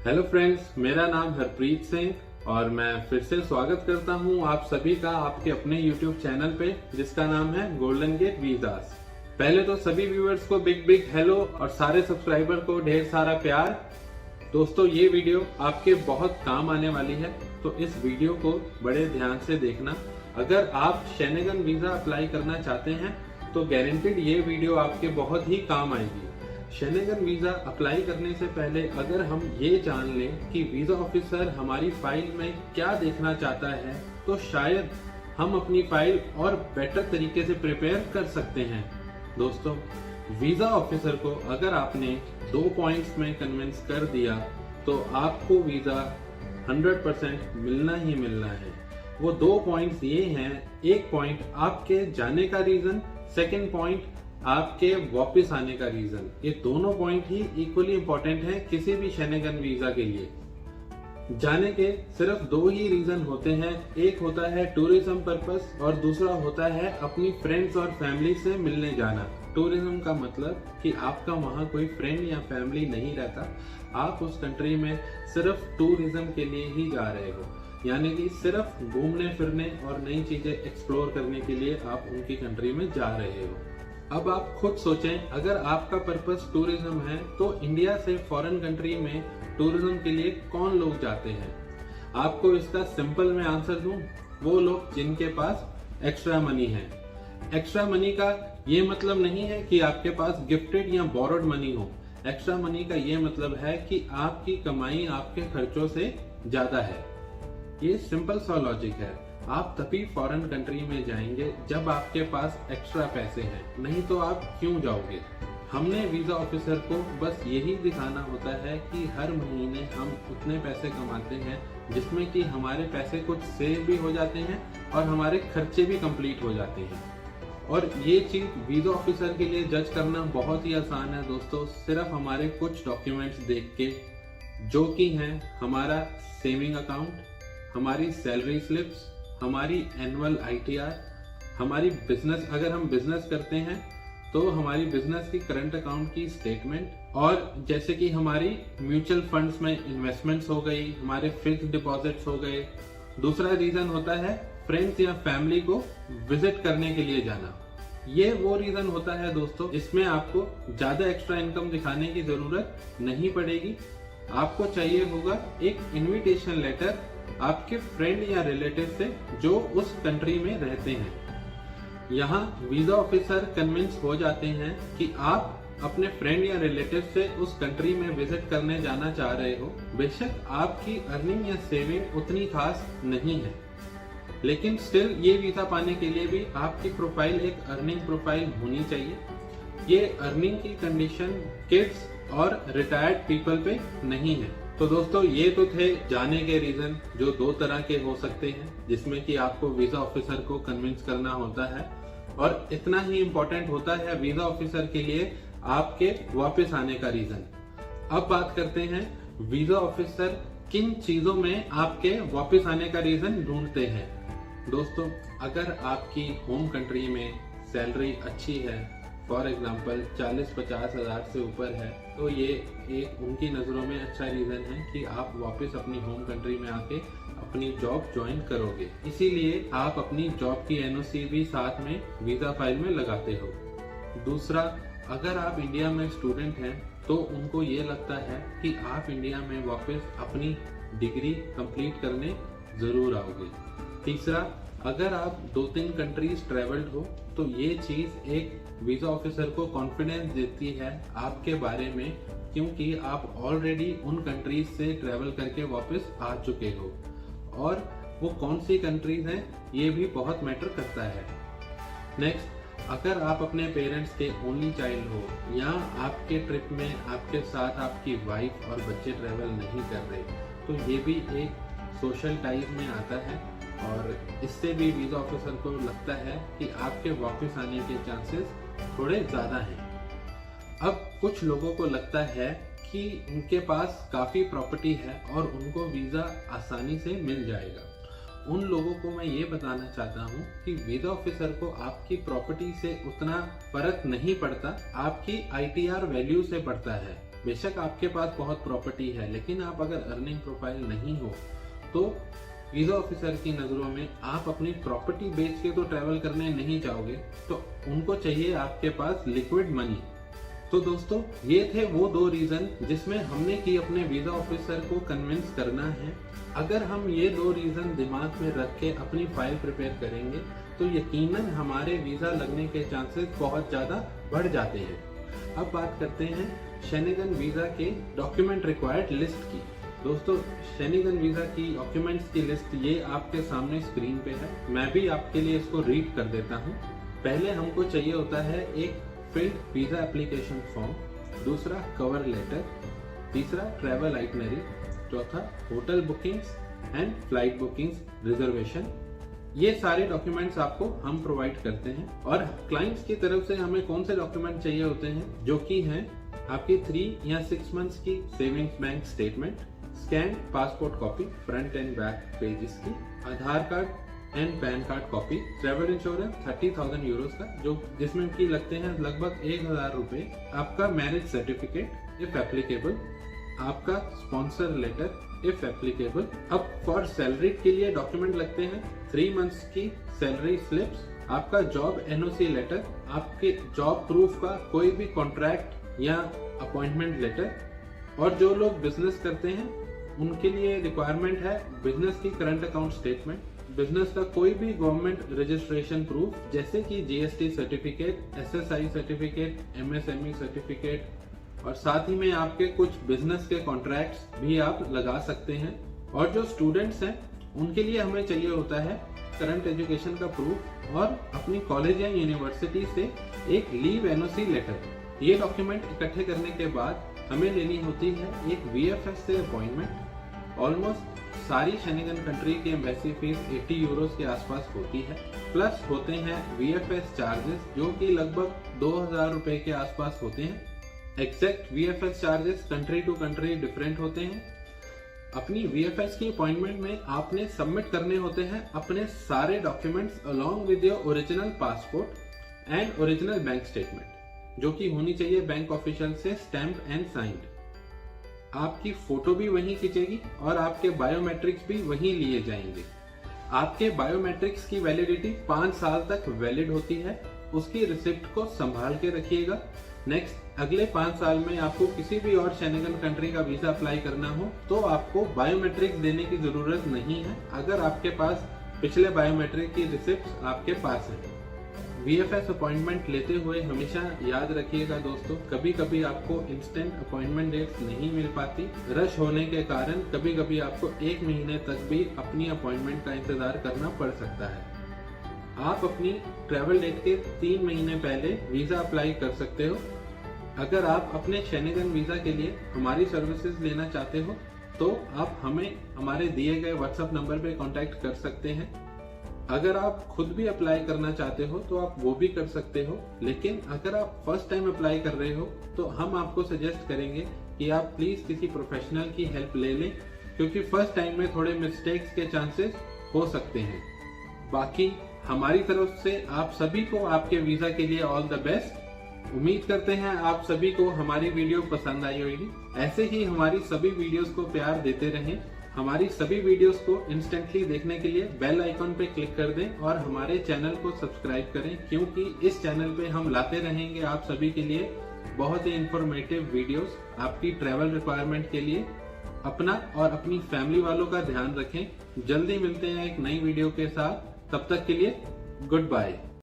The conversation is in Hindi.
हेलो फ्रेंड्स, मेरा नाम हरप्रीत सिंह और मैं फिर से स्वागत करता हूं आप सभी का आपके अपने YouTube चैनल पे जिसका नाम है गोल्डन गेट वीजास। पहले तो सभी व्यूअर्स को बिग बिग हेलो और सारे सब्सक्राइबर को ढेर सारा प्यार। दोस्तों, ये वीडियो आपके बहुत काम आने वाली है, तो इस वीडियो को बड़े ध्यान से देखना। अगर आप शेनेगन वीजा अप्लाई करना चाहते हैं तो गारंटीड ये वीडियो आपके बहुत ही काम आएगी। शेनेगन वीजा अप्लाई करने से पहले अगर हम ये जान लें कि वीजा ऑफिसर हमारी फाइल में क्या देखना चाहता है तो शायद हम अपनी फाइल और बेटर तरीके से प्रिपेयर कर सकते हैं। दोस्तों, वीजा ऑफिसर को अगर आपने 2 पॉइंट्स में कन्विंस कर दिया तो आपको वीजा 100% मिलना ही मिलना है। वो 2 पॉइंट्स ये हैं, एक पॉइंट आपके जाने का रीजन, सेकेंड पॉइंट आपके वापस आने का रीजन। ये दोनों पॉइंट ही इक्वली इंपॉर्टेंट है किसी भी शेनेगन वीजा के लिए। जाने के सिर्फ 2 ही रीजन होते हैं, एक होता है टूरिज्म पर्पस और दूसरा होता है अपनी फ्रेंड्स और फैमिली से मिलने जाना। टूरिज्म का मतलब कि आपका वहाँ कोई फ्रेंड या फैमिली नहीं रहता, आप उस कंट्री में सिर्फ टूरिज्म के लिए ही जा रहे हो, यानी कि सिर्फ घूमने फिरने और नई चीजें एक्सप्लोर करने के लिए आप उनकी कंट्री में जा रहे हो। अब आप खुद सोचें, अगर आपका पर्पस टूरिज्म है तो इंडिया से फॉरेन कंट्री में टूरिज्म के लिए कौन लोग जाते हैं? आपको इसका सिंपल में आंसर दूं, वो लोग जिनके पास एक्स्ट्रा मनी है। एक्स्ट्रा मनी का ये मतलब नहीं है कि आपके पास गिफ्टेड या बोरोड मनी हो। एक्स्ट्रा मनी का ये मतलब है कि आपकी कमाई आपके खर्चों से ज्यादा है। ये सिंपल सा लॉजिक है। आप तभी फॉरेन कंट्री में जाएंगे जब आपके पास एक्स्ट्रा पैसे हैं, नहीं तो आप क्यों जाओगे? हमने वीजा ऑफिसर को बस यही दिखाना होता है कि हर महीने हम उतने पैसे कमाते हैं जिसमें कि हमारे पैसे कुछ सेव भी हो जाते हैं और हमारे खर्चे भी कंप्लीट हो जाते हैं। और ये चीज वीजा ऑफिसर के लिए जज करना बहुत ही आसान है दोस्तों, सिर्फ हमारे कुछ डॉक्यूमेंट्स देख के, जो कि हैं हमारा सेविंग अकाउंट, हमारी सैलरी स्लिप्स, हमारी एनुअल ITR, हमारी बिजनेस, अगर हम बिजनेस करते हैं तो हमारी बिजनेस की करंट अकाउंट की स्टेटमेंट, और जैसे कि हमारी म्यूचुअल फंड्स में इन्वेस्टमेंट्स हो गई, हमारे फिक्स्ड डिपॉजिट्स हो गए। दूसरा रीजन होता है फ्रेंड्स या फैमिली को विजिट करने के लिए जाना। ये वो रीजन होता है दोस्तों जिसमें आपको ज्यादा एक्स्ट्रा इनकम दिखाने की जरूरत नहीं पड़ेगी। आपको चाहिए होगा एक इन्विटेशन लेटर आपके फ्रेंड या रिलेटिव से जो उस कंट्री में रहते हैं। यहाँ वीजा ऑफिसर कन्विंस हो जाते हैं कि आप अपने फ्रेंड या रिलेटिव से उस कंट्री में विजिट करने जाना चाह रहे हो। बेशक आपकी अर्निंग या सेविंग उतनी खास नहीं है, लेकिन स्टिल ये वीजा पाने के लिए भी आपकी प्रोफाइल एक अर्निंग प्रोफाइल होनी चाहिए। ये अर्निंग की कंडीशन किड्स और रिटायर्ड पीपल पे नहीं है। तो दोस्तों, ये तो थे जाने के रीजन जो 2 तरह के हो सकते हैं, जिसमें कि आपको वीजा ऑफिसर को कन्विंस करना होता है। और इतना ही इम्पोर्टेंट होता है वीजा ऑफिसर के लिए आपके वापस आने का रीजन। अब बात करते हैं वीजा ऑफिसर किन चीजों में आपके वापस आने का रीजन ढूंढते हैं। दोस्तों, अगर आपकी होम कंट्री में सैलरी अच्छी है, फॉर एग्जाम्पल 40-50 हजार से ऊपर है, तो ये एक उनकी नज़रों में अच्छा रीज़न है कि आप वापस अपनी होम कंट्री में आके अपनी जॉब ज्वाइन करोगे। इसीलिए आप अपनी जॉब की NOC भी साथ में वीज़ा फाइल में लगाते हो। दूसरा, अगर आप इंडिया में स्टूडेंट हैं तो उनको ये लगता है कि आप इंडिया में वापस अपनी डिग्री कंप्लीट करने ज़रूर आओगे। तीसरा, अगर आप 2-3 कंट्रीज ट्रेवल्ड हो तो ये चीज एक वीजा ऑफिसर को कॉन्फिडेंस देती है आपके बारे में, क्योंकि आप ऑलरेडी उन कंट्रीज से ट्रेवल करके वापस आ चुके हो। और वो कौन सी कंट्रीज हैं ये भी बहुत मैटर करता है। नेक्स्ट, अगर आप अपने पेरेंट्स के ओनली चाइल्ड हो या आपके ट्रिप में आपके साथ आपकी वाइफ और बच्चे ट्रेवल नहीं कर रहे, तो ये भी एक सोशल टाइप में आता है और इससे भी वीजा ऑफिसर को लगता है कि आपके वापस आने के चांसेस थोड़े ज्यादा हैं। अब कुछ लोगों को लगता है कि उनके पास काफी प्रॉपर्टी है और उनको वीजा आसानी से मिल जाएगा। उन लोगों को मैं ये बताना चाहता हूँ कि वीजा ऑफिसर को आपकी प्रॉपर्टी से उतना फर्क नहीं पड़ता, आपकी ITR वैल्यू से पड़ता है। बेशक आपके पास बहुत प्रॉपर्टी है, लेकिन आप अगर अर्निंग प्रोफाइल नहीं हो तो वीजा ऑफिसर की नज़रों में आप अपनी प्रॉपर्टी बेच के तो ट्रैवल करने नहीं जाओगे, तो उनको चाहिए आपके पास लिक्विड मनी। तो दोस्तों, ये थे वो 2 रीजन जिसमें हमने कि अपने वीजा ऑफिसर को कन्विंस करना है। अगर हम ये 2 रीजन दिमाग में रख के अपनी फाइल प्रिपेयर करेंगे तो यकीनन हमारे वीजा लगने के चांसेस बहुत ज्यादा बढ़ जाते हैं। अब बात करते हैं शेनिगन वीजा के डॉक्यूमेंट रिक्वायर्ड लिस्ट की। दोस्तों, शेनिगन वीजा की डॉक्यूमेंट्स की लिस्ट ये आपके सामने स्क्रीन पे है। मैं भी आपके लिए इसको रीड कर देता हूँ। पहले हमको चाहिए होता है एक फिल्ड वीजा एप्लीकेशन फॉर्म, दूसरा कवर लेटर, तीसरा ट्रैवल आइटनरी, चौथा hotel bookings and flight bookings reservation. ये सारे डॉक्यूमेंट्स आपको हम प्रोवाइड करते हैं। और क्लाइंट्स की तरफ से हमें कौन से डॉक्यूमेंट चाहिए होते हैं, जो कि हैं आपकी 3 या 6 मंथ्स की savings bank statement, scan passport copy front and back pages की, Aadhaar card and PAN card copy, travel insurance 30,000 euros का, जो जिसमें की लगते हैं लगभग 1,000 रुपए, आपका मैरिज सर्टिफिकेट इफ एप्लीकेबल, आपका स्पॉन्सर लेटर इफ एप्लीकेबल। अब फॉर सैलरी के लिए डॉक्यूमेंट लगते हैं 3 मंथ्स की सैलरी स्लिप्स, आपका जॉब एनओसी लेटर, आपके जॉब प्रूफ का कोई भी कॉन्ट्रैक्ट या अपॉइंटमेंट लेटर, और जो लोग बिजनेस करते हैं उनके लिए रिक्वायरमेंट है बिजनेस की करंट अकाउंट स्टेटमेंट, बिजनेस का कोई भी गवर्नमेंट रजिस्ट्रेशन प्रूफ जैसे कि GST certificate, SSI certificate, MSME certificate, और साथ ही में आपके कुछ बिजनेस के कॉन्ट्रैक्ट्स भी आप लगा सकते हैं। और जो स्टूडेंट्स हैं उनके लिए हमें चाहिए होता है करंट एजुकेशन का प्रूफ और अपनी कॉलेज या यूनिवर्सिटी से एक लीव एनओसी लेटर। ये डॉक्यूमेंट इकट्ठे करने के बाद हमें लेनी होती है एक वीएफएस से अपॉइंटमेंट। ऑलमोस्ट सारी शेनिगन कंट्री की एम्बेसी फीस 80 यूरोस के आसपास होती है, प्लस होते हैं वीएफएस चार्जेस जो कि लगभग 2,000 रुपए के आसपास होते हैं। Exact VFS charges country to country different होते हैं। अपनी वीएफएस की अपॉइंटमेंट में आपने सबमिट करने होते हैं अपने सारे documents along with your original passport and original bank statement, जो कि होनी चाहिए बैंक ऑफिशियल से स्टैम्प एंड साइंड। आपकी फोटो भी वहीं खींचेगी और आपके बायोमेट्रिक्स भी वहीं लिए जाएंगे। आपके बायोमेट्रिक्स की वैलिडिटी 5 साल तक वैलिड होती है। उसकी रिसिप्ट को संभाल के रखिएगा। नेक्स्ट, अगले 5 साल में आपको किसी भी और शेनिगन कंट्री का वीजा अप्लाई करना हो तो आपको बायोमेट्रिक्स देने की जरूरत नहीं है, अगर आपके पास पिछले बायोमेट्रिक की रिसिप्ट आपके पास है। वीएफएस अपॉइंटमेंट लेते हुए हमेशा याद रखिएगा दोस्तों, कभी कभी आपको इंस्टेंट अपॉइंटमेंट डेट्स नहीं मिल पाती। रश होने के कारण कभी कभी आपको 1 महीने तक भी अपनी अपॉइंटमेंट का इंतजार करना पड़ सकता है। आप अपनी ट्रैवल डेट के 3 महीने पहले वीजा अप्लाई कर सकते हो। अगर आप अपने शेनिगन वीजा के लिए हमारी सर्विसेज लेना चाहते हो तो आप हमें हमारे दिए गए व्हाट्सएप नंबर पे कांटेक्ट कर सकते हैं। अगर आप खुद भी अप्लाई करना चाहते हो तो आप वो भी कर सकते हो, लेकिन अगर आप फर्स्ट टाइम अप्लाई कर रहे हो तो हम आपको सजेस्ट करेंगे कि आप प्लीज किसी प्रोफेशनल की हेल्प ले लें, क्योंकि फर्स्ट टाइम में थोड़े मिस्टेक्स के चांसेस हो सकते हैं। बाकी हमारी तरफ से आप सभी को आपके वीजा के लिए ऑल द बेस्ट। उम्मीद करते हैं आप सभी को हमारी वीडियो पसंद आई होगी। ऐसे ही हमारी सभी वीडियोस को प्यार देते रहें। हमारी सभी वीडियोस को इंस्टेंटली देखने के लिए बेल आइकॉन पे क्लिक कर दें और हमारे चैनल को सब्सक्राइब करें, क्योंकि इस चैनल पे हम लाते रहेंगे आप सभी के लिए बहुत ही इंफॉर्मेटिव वीडियोस आपकी ट्रैवल रिक्वायरमेंट के लिए। अपना और अपनी फैमिली वालों का ध्यान रखें। जल्दी मिलते हैं एक नई वीडियो के साथ, तब तक के लिए गुड बाय।